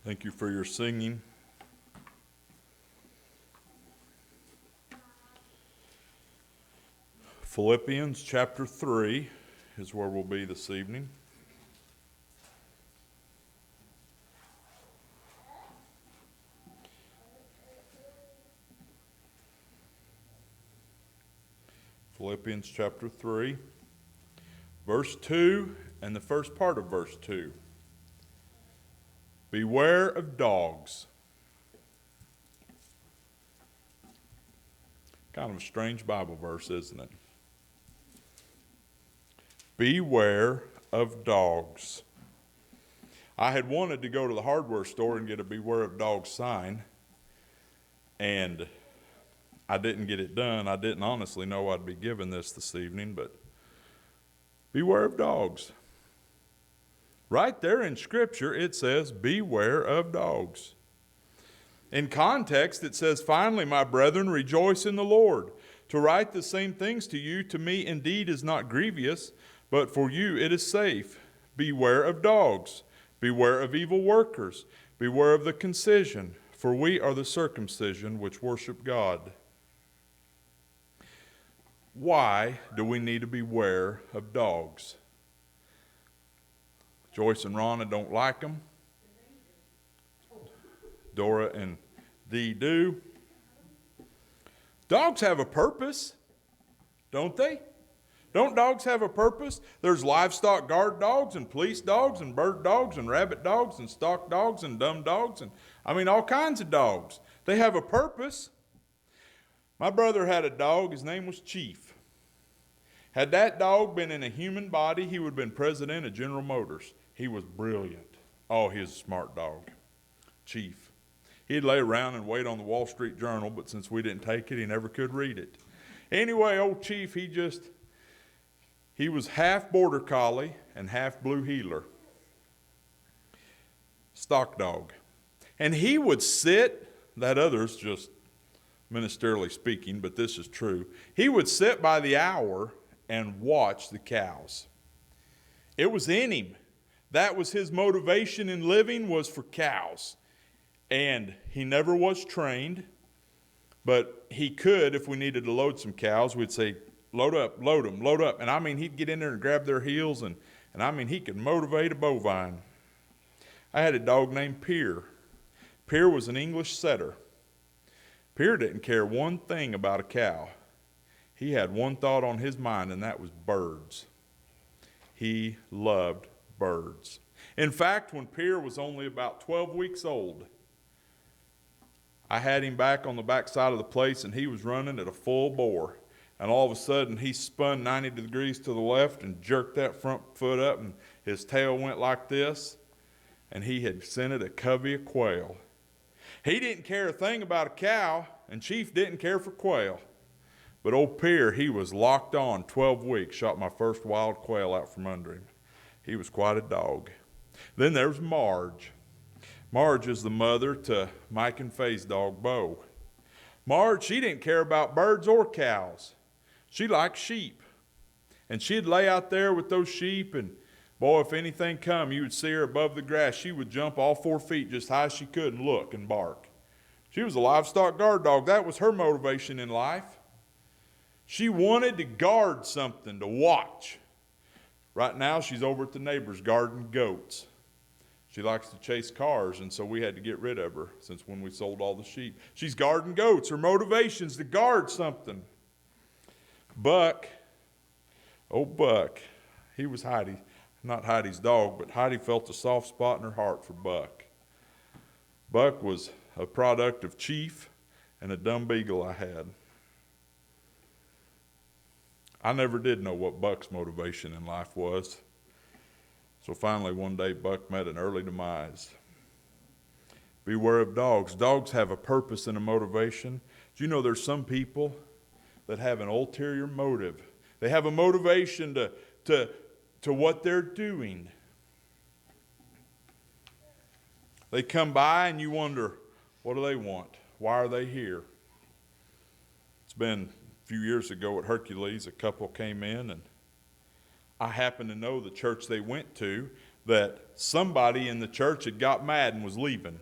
Thank you for your singing. Philippians chapter 3 is where we'll be this evening. Philippians chapter 3, verse 2, and the first part of verse 2. Beware of dogs. Kind of a strange Bible verse, isn't it? Beware of dogs. I had wanted to go to the hardware store and get a beware of dogs sign, and I didn't get it done. I didn't honestly know I'd be given this evening, but beware of dogs. Right there in Scripture, it says, beware of dogs. In context, it says, finally, my brethren, rejoice in the Lord. To write the same things to you, to me indeed is not grievous, but for you it is safe. Beware of dogs. Beware of evil workers. Beware of the concision, for we are the circumcision which worship God. Why do we need to beware of dogs? Joyce and Rhonda don't like them. Dora and Dee do. Dogs have a purpose, don't they? Don't dogs have a purpose? There's livestock guard dogs and police dogs and bird dogs and rabbit dogs and stock dogs and dumb dogs and all kinds of dogs. They have a purpose. My brother had a dog. His name was Chief. Had that dog been in a human body, he would have been president of General Motors. He was brilliant. Oh, he was a smart dog. Chief. He'd lay around and wait on the Wall Street Journal, but since we didn't take it, he never could read it. Anyway, old Chief, he was half Border Collie and half Blue Heeler. Stock dog. And he would sit, that other's just ministerially speaking, but this is true. He would sit by the hour and watch the cows. It was in him. That was his motivation in living, was for cows. And he never was trained, but he could, if we needed to load some cows, we'd say, load up, load them, load up. And he'd get in there and grab their heels, and he could motivate a bovine. I had a dog named Pier. Pier was an English setter. Pier didn't care one thing about a cow. He had one thought on his mind, and that was birds. He loved birds. In fact, when Pier was only about 12 weeks old, I had him back on the back side of the place, and he was running at a full bore. And all of a sudden, he spun 90 degrees to the left and jerked that front foot up, and his tail went like this, and he had scented a covey of quail. He didn't care a thing about a cow, and Chief didn't care for quail. But old Pier, he was locked on 12 weeks, shot my first wild quail out from under him. He was quite a dog. Then there's Marge. Marge is the mother to Mike and Faye's dog, Bo. Marge, she didn't care about birds or cows. She liked sheep. And she'd lay out there with those sheep, and boy, if anything come, you would see her above the grass. She would jump all 4 feet just high as she could and look and bark. She was a livestock guard dog. That was her motivation in life. She wanted to guard something, to watch. Right now, she's over at the neighbor's guarding goats. She likes to chase cars, and so we had to get rid of her since when we sold all the sheep. She's guarding goats. Her motivation's to guard something. Buck, old Buck, he was Heidi. Not Heidi's dog, but Heidi felt a soft spot in her heart for Buck. Buck was a product of Chief and a dumb beagle I had. I never did know what Buck's motivation in life was. So finally one day Buck met an early demise. Beware of dogs. Dogs have a purpose and a motivation. Do you know there's some people that have an ulterior motive? They have a motivation to what they're doing. They come by and you wonder, what do they want? Why are they here? It's been a few years ago at Hercules, a couple came in, and I happen to know the church they went to. that somebody in the church had got mad and was leaving.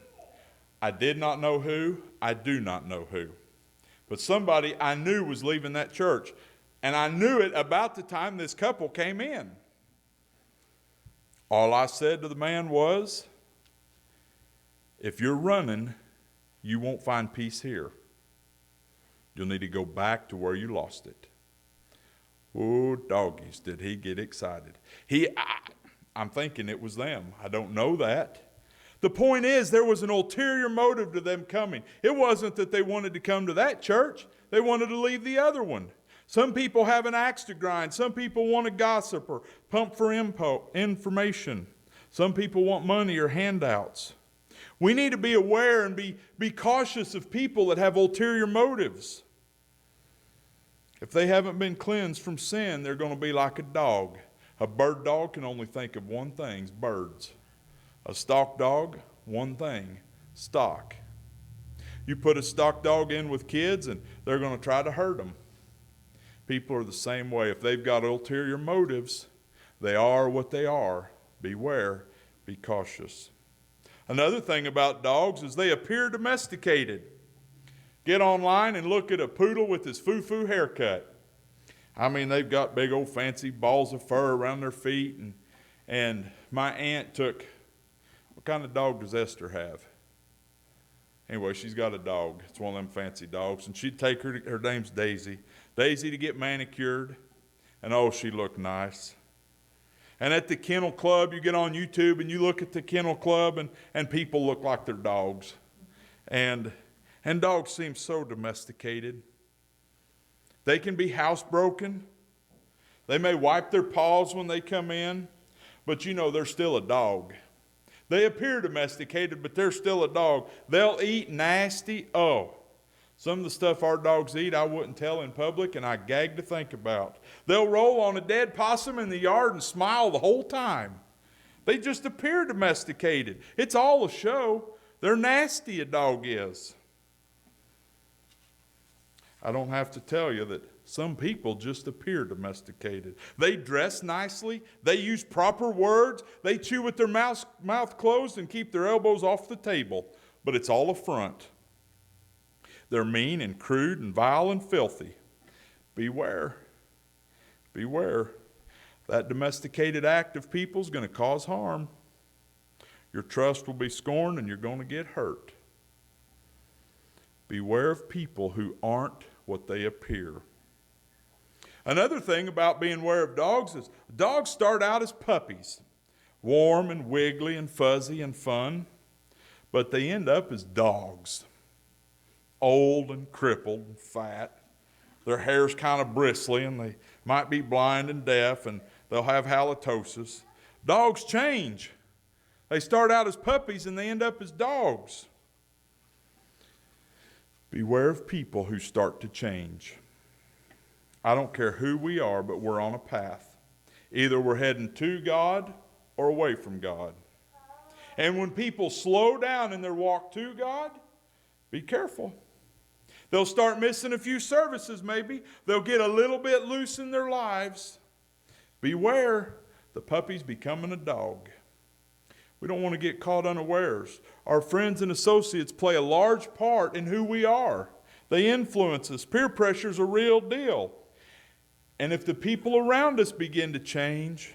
I did not know who. I do not know who. But somebody I knew was leaving that church. And I knew it about the time this couple came in. All I said to the man was, if you're running, you won't find peace here. You'll need to go back to where you lost it. Oh, doggies, did he get excited. I'm thinking it was them. I don't know that. The point is, there was an ulterior motive to them coming. It wasn't that they wanted to come to that church. They wanted to leave the other one. Some people have an axe to grind. Some people want to gossip or pump for information. Some people want money or handouts. We need to be aware and be cautious of people that have ulterior motives. If they haven't been cleansed from sin, they're going to be like a dog. A bird dog can only think of one thing, birds. A stock dog, one thing, stock. You put a stock dog in with kids and they're going to try to hurt them. People are the same way. If they've got ulterior motives, they are what they are. Beware, be cautious. Another thing about dogs is they appear domesticated. Get online and look at a poodle with his foo-foo haircut. I mean, they've got big old fancy balls of fur around their feet. And my aunt took, what kind of dog does Esther have? Anyway, she's got a dog. It's one of them fancy dogs. And she'd take her name's Daisy. Daisy to get manicured. And oh, she looked nice. And at the kennel club, you get on YouTube and you look at the kennel club and people look like they're dogs. And dogs seem so domesticated. They can be housebroken. They may wipe their paws when they come in. But you know, they're still a dog. They appear domesticated, but they're still a dog. They'll eat nasty. Oh, some of the stuff our dogs eat I wouldn't tell in public, and I gag to think about. They'll roll on a dead possum in the yard and smile the whole time. They just appear domesticated. It's all a show. They're nasty, a dog is. I don't have to tell you that some people just appear domesticated. They dress nicely. They use proper words. They chew with their mouth closed and keep their elbows off the table. But it's all a front. They're mean and crude and vile and filthy. Beware. Beware. That domesticated act of people is going to cause harm. Your trust will be scorned and you're going to get hurt. Beware of people who aren't what they appear. Another thing about being aware of dogs is dogs start out as puppies, warm and wiggly and fuzzy and fun, but they end up as dogs, old and crippled and fat. Their hair's kind of bristly and they might be blind and deaf and they'll have halitosis. Dogs change. They start out as puppies and they end up as dogs. Beware of people who start to change. I don't care who we are, but we're on a path. Either we're heading to God or away from God. And when people slow down in their walk to God, be careful. They'll start missing a few services maybe. They'll get a little bit loose in their lives. Beware, the puppy's becoming a dog. We don't want to get caught unawares. Our friends and associates play a large part in who we are. They influence us. Peer pressure is a real deal. And if the people around us begin to change,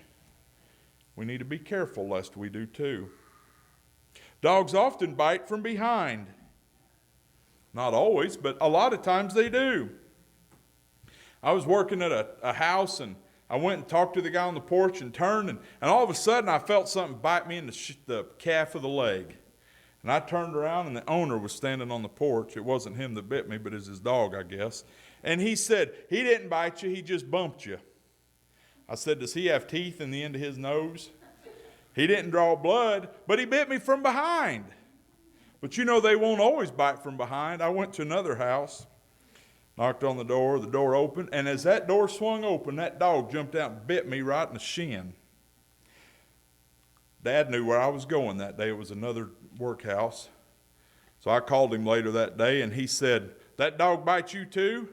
we need to be careful lest we do too. Dogs often bite from behind. Not always, but a lot of times they do. I was working at a house and I went and talked to the guy on the porch and turned and all of a sudden I felt something bite me in the calf of the leg. And I turned around and the owner was standing on the porch. It wasn't him that bit me, but it was his dog, I guess. And he said, he didn't bite you, he just bumped you. I said, does he have teeth in the end of his nose? He didn't draw blood, but he bit me from behind. But you know they won't always bite from behind. I went to another house, knocked on the door opened, and as that door swung open, that dog jumped out and bit me right in the shin. Dad knew where I was going that day. It was another workhouse. So I called him later that day, and he said, that dog bite you too?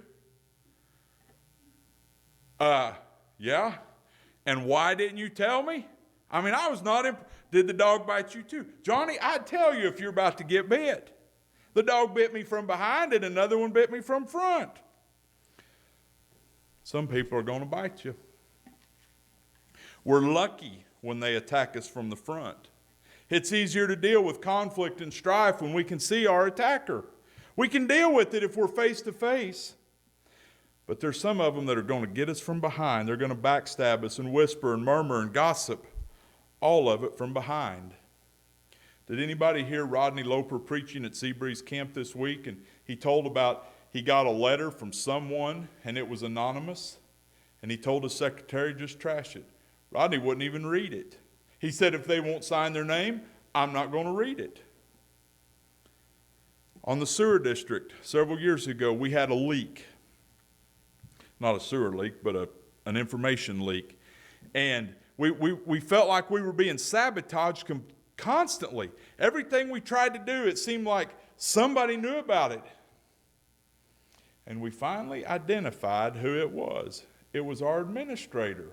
Yeah. And why didn't you tell me? I mean, I was not Did the dog bite you too? Johnny, I'd tell you if you're about to get bit. The dog bit me from behind and another one bit me from front. Some people are going to bite you. We're lucky when they attack us from the front. It's easier to deal with conflict and strife when we can see our attacker. We can deal with it if we're face to face. But there's some of them that are going to get us from behind. They're going to backstab us and whisper and murmur and gossip. All of it from behind. Did anybody hear Rodney Loper preaching at Seabreeze Camp this week? And he told about he got a letter from someone and it was anonymous. And he told his secretary, just trash it. Rodney wouldn't even read it. He said, if they won't sign their name, I'm not going to read it. On the sewer district, several years ago, we had a leak. Not a sewer leak, but an information leak. And we felt like we were being sabotaged constantly. Everything we tried to do, it seemed like somebody knew about it. And we finally identified who it was. It was our administrator.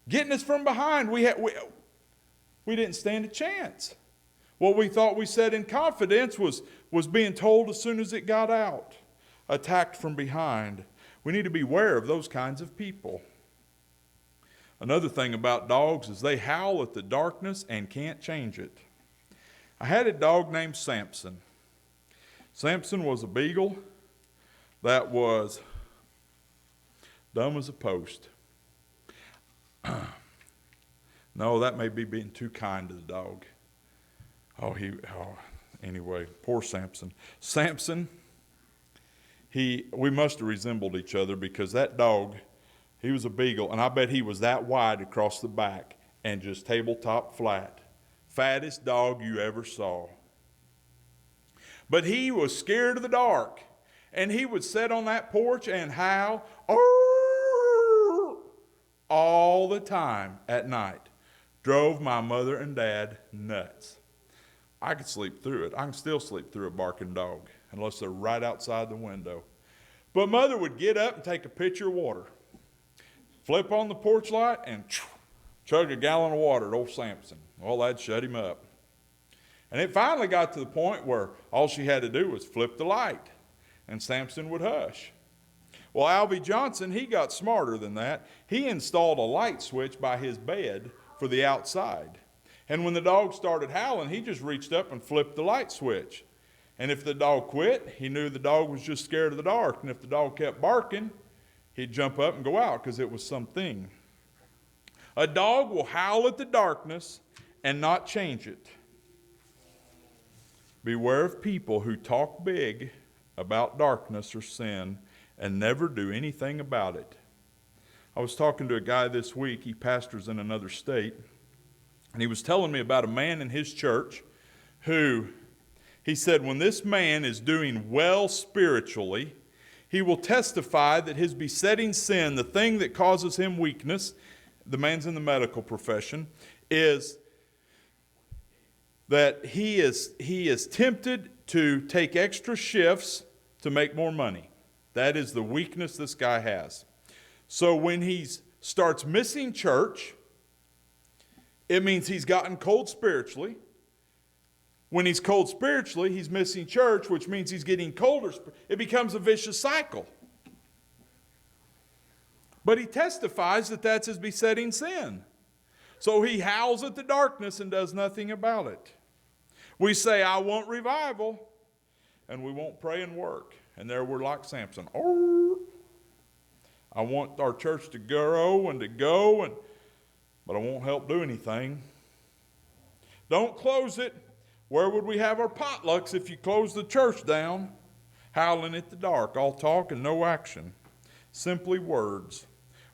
Getting us from behind. We didn't stand a chance. What we thought we said in confidence was being told as soon as it got out. Attacked from behind. We need to be aware of those kinds of people. Another thing about dogs is they howl at the darkness and can't change it. I had a dog named Samson. Samson was a beagle that was dumb as a post. No, that may be being too kind to the dog. Anyway, poor Samson. Samson, we must have resembled each other because that dog, he was a beagle, and I bet he was that wide across the back and just tabletop flat. Fattest dog you ever saw. But he was scared of the dark, and he would sit on that porch and howl all the time at night. Drove my mother and dad nuts. I could sleep through it. I can still sleep through a barking dog, unless they're right outside the window. But mother would get up and take a pitcher of water, flip on the porch light, and chug a gallon of water at old Samson. Well, that'd shut him up. And it finally got to the point where all she had to do was flip the light, and Samson would hush. Well, Alvy Johnson, he got smarter than that. He installed a light switch by his bed for the outside. And when the dog started howling, he just reached up and flipped the light switch. And if the dog quit, he knew the dog was just scared of the dark. And if the dog kept barking, he'd jump up and go out because it was something. A dog will howl at the darkness and not change it. Beware of people who talk big about darkness or sin and never do anything about it. I was talking to a guy this week. He pastors in another state. And he was telling me about a man in his church who, he said, when this man is doing well spiritually, he will testify that his besetting sin, the thing that causes him weakness, the man's in the medical profession, is that he is tempted to take extra shifts to make more money. That is the weakness this guy has. So when he starts missing church, it means he's gotten cold spiritually. When he's cold spiritually, he's missing church, which means he's getting colder. It becomes a vicious cycle. But he testifies that that's his besetting sin. So he howls at the darkness and does nothing about it. We say, I want revival, and we won't pray and work. And there we're like Samson. Oh, I want our church to grow and to go, but I won't help do anything. Don't close it. Where would we have our potlucks if you closed the church down? Howling at the dark, all talk and no action. Simply words.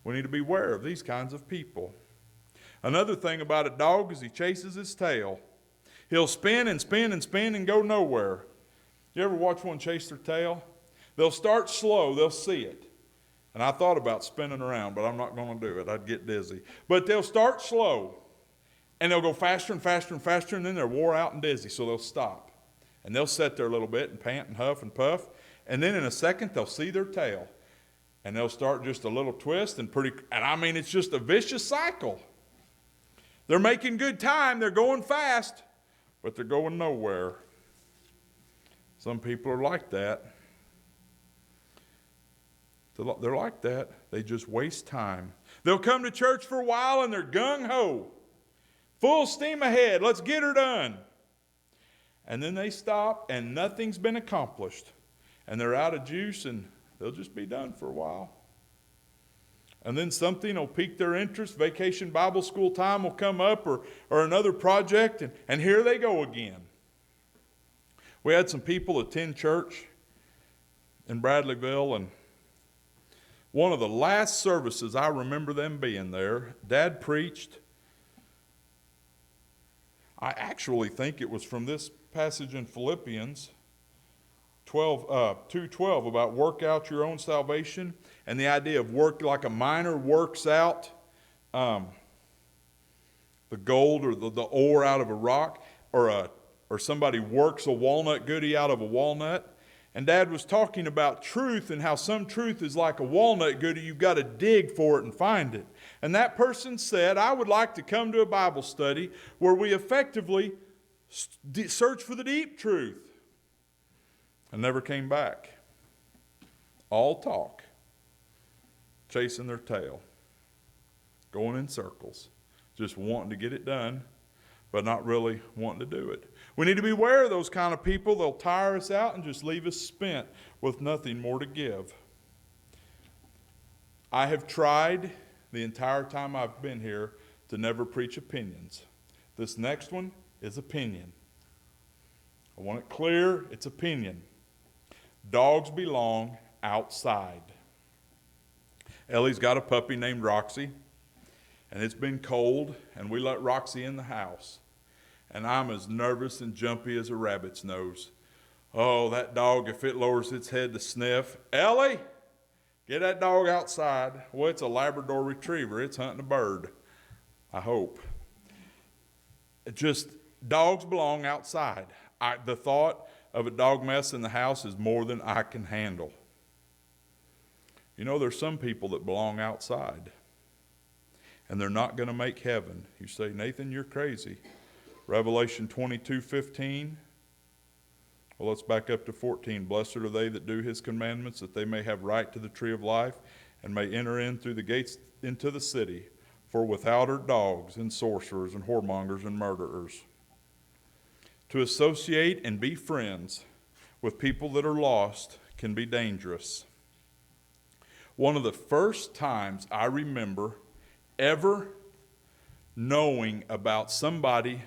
We need to be aware of these kinds of people. Another thing about a dog is he chases his tail. He'll spin and spin and spin and go nowhere. You ever watch one chase their tail? They'll start slow. They'll see it. And I thought about spinning around, but I'm not going to do it. I'd get dizzy. But they'll start slow, and they'll go faster and faster and faster, and then they're wore out and dizzy, so they'll stop. And they'll sit there a little bit and pant and huff and puff, and then in a second they'll see their tail, and they'll start just a little twist, and I mean it's just a vicious cycle. They're making good time. They're going fast, but they're going nowhere. Some people are like that. They're like that. They just waste time. They'll come to church for a while and they're gung-ho. Full steam ahead. Let's get her done. And then they stop and nothing's been accomplished. And they're out of juice and they'll just be done for a while. And then something will pique their interest. Vacation Bible school time will come up or another project. And here they go again. We had some people attend church in Bradleyville, and one of the last services I remember them being there, Dad preached. I actually think it was from this passage in Philippians 2:12 about work out your own salvation, and the idea of work like a miner works out the gold or the ore out of a rock, or somebody works a walnut goodie out of a walnut. And Dad was talking about truth and how some truth is like a walnut goodie. You've got to dig for it and find it. And that person said, I would like to come to a Bible study where we effectively search for the deep truth. And never came back. All talk. Chasing their tail. Going in circles. Just wanting to get it done, but not really wanting to do it. We need to be aware of those kind of people. They'll tire us out and just leave us spent with nothing more to give. I have tried the entire time I've been here to never preach opinions. This next one is opinion. I want it clear, it's opinion. Dogs belong outside. Ellie's got a puppy named Roxy, and it's been cold, and we let Roxy in the house. And I'm as nervous and jumpy as a rabbit's nose. Oh, that dog, if it lowers its head to sniff, Ellie, get that dog outside. Well, it's a Labrador Retriever. It's hunting a bird, I hope. Just, dogs belong outside. The thought of a dog mess in the house is more than I can handle. You know, there's some people that belong outside, and they're not going to make heaven. You say, Nathan, you're crazy. Revelation 22:15. Well, let's back up to 14. Blessed are they that do his commandments, that they may have right to the tree of life, and may enter in through the gates into the city. For without are dogs, and sorcerers, and whoremongers, and murderers. To associate and be friends with people that are lost can be dangerous. One of the first times I remember ever knowing about somebody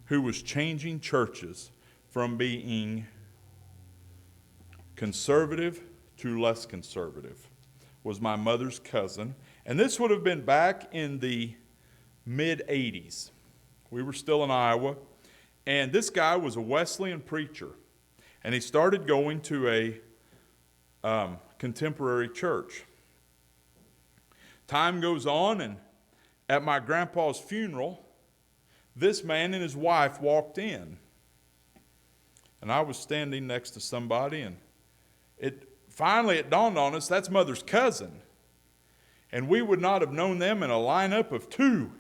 who was changing churches from being conservative to less conservative was my mother's cousin. And this would have been back in the mid-'80s. We were still in Iowa. And this guy was a Wesleyan preacher. And he started going to a contemporary church. Time goes on, and at my grandpa's funeral, this man and his wife walked in. And I was standing next to somebody, and finally it dawned on us, that's Mother's cousin. And we would not have known them in a lineup of two.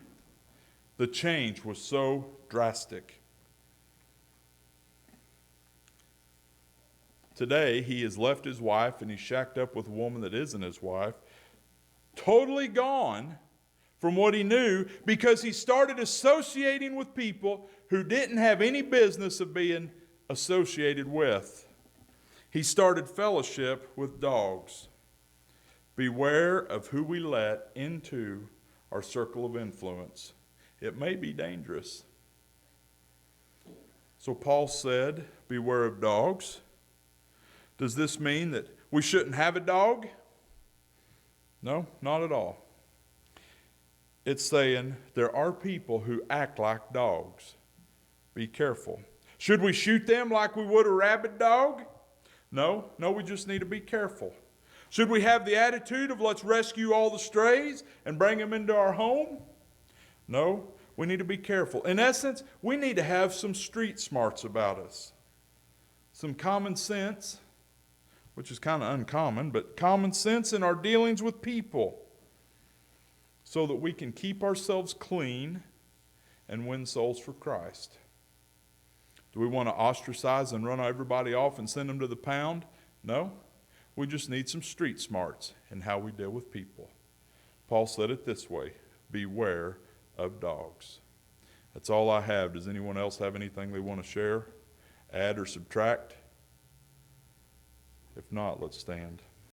The change was so drastic. Today, he has left his wife, and he's shacked up with a woman that isn't his wife. Totally gone from what he knew, because he started associating with people who didn't have any business of being associated with. He started fellowship with dogs. Beware of who we let into our circle of influence. It may be dangerous. So Paul said, beware of dogs. Does this mean that we shouldn't have a dog? No, not at all. It's saying there are people who act like dogs. Be careful. Should we shoot them like we would a rabid dog? No, we just need to be careful. Should we have the attitude of let's rescue all the strays and bring them into our home? No, we need to be careful. In essence, we need to have some street smarts about us. Some common sense, which is kind of uncommon, but common sense in our dealings with people, so that we can keep ourselves clean and win souls for Christ. Do we want to ostracize and run everybody off and send them to the pound? No. We just need some street smarts in how we deal with people. Paul said it this way: beware of dogs. That's all I have. Does anyone else have anything they want to share, add, or subtract? If not, let's stand.